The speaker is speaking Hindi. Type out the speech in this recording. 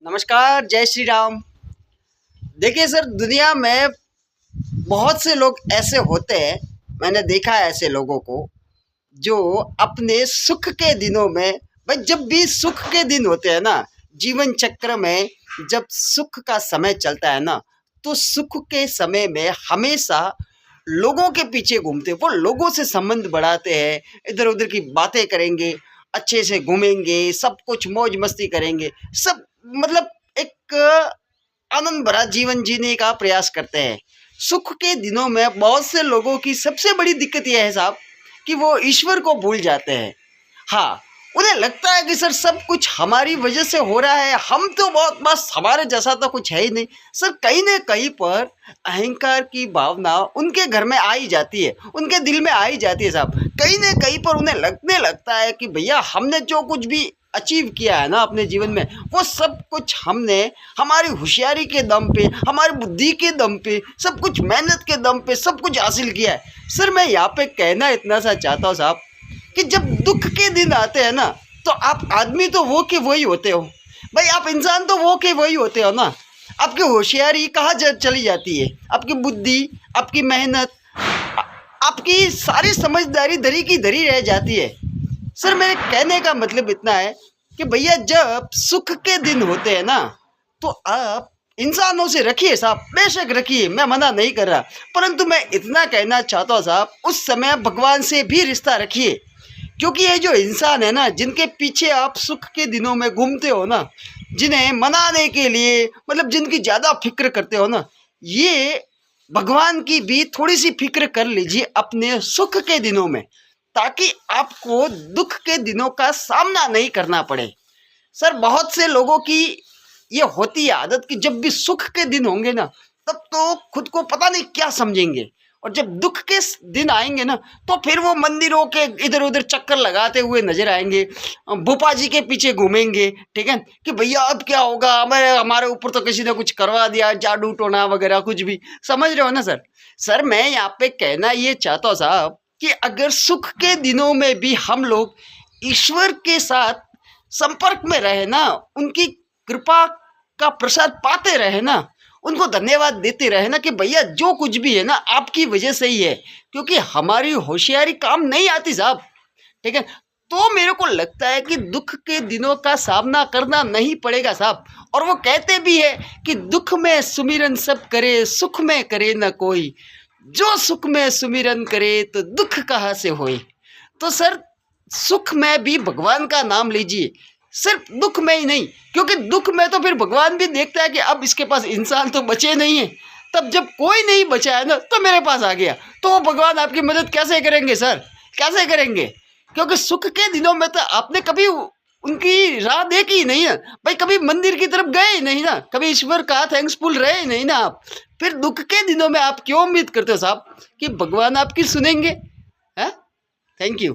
नमस्कार, जय श्री राम। देखिए सर, दुनिया में बहुत से लोग ऐसे होते हैं, मैंने देखा है ऐसे लोगों को, जो अपने सुख के दिनों में, भाई जब भी सुख के दिन होते हैं ना, जीवन चक्र में जब सुख का समय चलता है ना, तो सुख के समय में हमेशा लोगों के पीछे घूमते हैं। वो लोगों से संबंध बढ़ाते हैं, इधर उधर की बातें करेंगे, अच्छे से घूमेंगे, सब कुछ मौज मस्ती करेंगे, सब मतलब एक आनंद भरा जीवन जीने का प्रयास करते हैं। सुख के दिनों में बहुत से लोगों की सबसे बड़ी दिक्कत यह है साहब कि वो ईश्वर को भूल जाते हैं। हाँ, उन्हें लगता है कि सर सब कुछ हमारी वजह से हो रहा है, हम तो बहुत बस हमारे जैसा तो कुछ है ही नहीं। सर कहीं न कहीं पर अहंकार की भावना उनके घर में आ ही जाती है, उनके दिल में आ ही जाती है साहब। कहीं न कहीं पर उन्हें लगने लगता है कि भैया हमने जो कुछ भी अचीव किया है ना अपने जीवन में, वो सब कुछ हमने हमारी होशियारी के दम पे, हमारी बुद्धि के दम पे, सब कुछ मेहनत के दम पे सब कुछ हासिल किया है। सर मैं यहाँ पे कहना इतना सा चाहता हूँ साहब कि जब दुख के दिन आते हैं ना, तो आप आदमी तो वो के वही होते हो भाई, आप इंसान तो वो के वही होते हो ना। आपकी होशियारी कहाँ चली जाती है, आपकी बुद्धि, आपकी मेहनत, आपकी सारी समझदारी धरी की धरी रह जाती है। सर मेरे कहने का मतलब इतना है कि भैया जब सुख के दिन होते हैं ना, तो आप इंसानों से रखिए साहब, बेशक रखिए, मैं मना नहीं कर रहा, परंतु मैं इतना कहना चाहता हूँ साहब, उस समय भगवान से भी रिश्ता रखिए। क्योंकि ये जो इंसान है ना, जिनके पीछे आप सुख के दिनों में घूमते हो ना, जिन्हें मनाने के लिए मतलब जिनकी ज़्यादा फिक्र करते हो ना, ये भगवान की भी थोड़ी सी फिक्र कर लीजिए अपने सुख के दिनों में, ताकि आपको दुख के दिनों का सामना नहीं करना पड़े। सर बहुत से लोगों की ये होती है आदत कि जब भी सुख के दिन होंगे ना, तब तो खुद को पता नहीं क्या समझेंगे, और जब दुख के दिन आएंगे ना, तो फिर वो मंदिरों के इधर उधर चक्कर लगाते हुए नजर आएंगे, भोपा जी के पीछे घूमेंगे, ठीक है, कि भैया अब क्या होगा, हमारे ऊपर तो किसी ने कुछ करवा दिया, जादू टोना वगैरह कुछ भी, समझ रहे हो ना सर। सर मैं यहाँ पे कहना ये चाहता हूँ साहब कि अगर सुख के दिनों में भी हम लोग ईश्वर के साथ संपर्क में रहे ना, उनकी कृपा का प्रसाद पाते रहे ना, उनको धन्यवाद देते रहे ना कि भैया जो कुछ भी है ना आपकी वजह से ही है, क्योंकि हमारी होशियारी काम नहीं आती साहब, ठीक है। तो मेरे को लगता है कि दुख के दिनों का सामना करना नहीं पड़ेगा साहब। और वो कहते भी है कि दुख में सुमिरन सब करे, सुख में करे न कोई, जो सुख में सुमिरन करे तो दुख कहाँ से होए। तो सर सुख में भी भगवान का नाम लीजिए, सिर्फ दुख में ही नहीं, क्योंकि दुख में तो फिर भगवान भी देखता है कि अब इसके पास इंसान तो बचे नहीं है, तब जब कोई नहीं बचा है ना, तो मेरे पास आ गया, तो वो भगवान आपकी मदद कैसे करेंगे सर, कैसे करेंगे। क्योंकि सुख के दिनों में तो आपने कभी उनकी राह देखी ही नहीं है भाई, कभी मंदिर की तरफ गए ही नहीं ना, कभी ईश्वर का थैंक्सफुल रहे ही नहीं ना आप, फिर दुख के दिनों में आप क्यों उम्मीद करते हो साहब कि भगवान आपकी सुनेंगे। है, थैंक यू।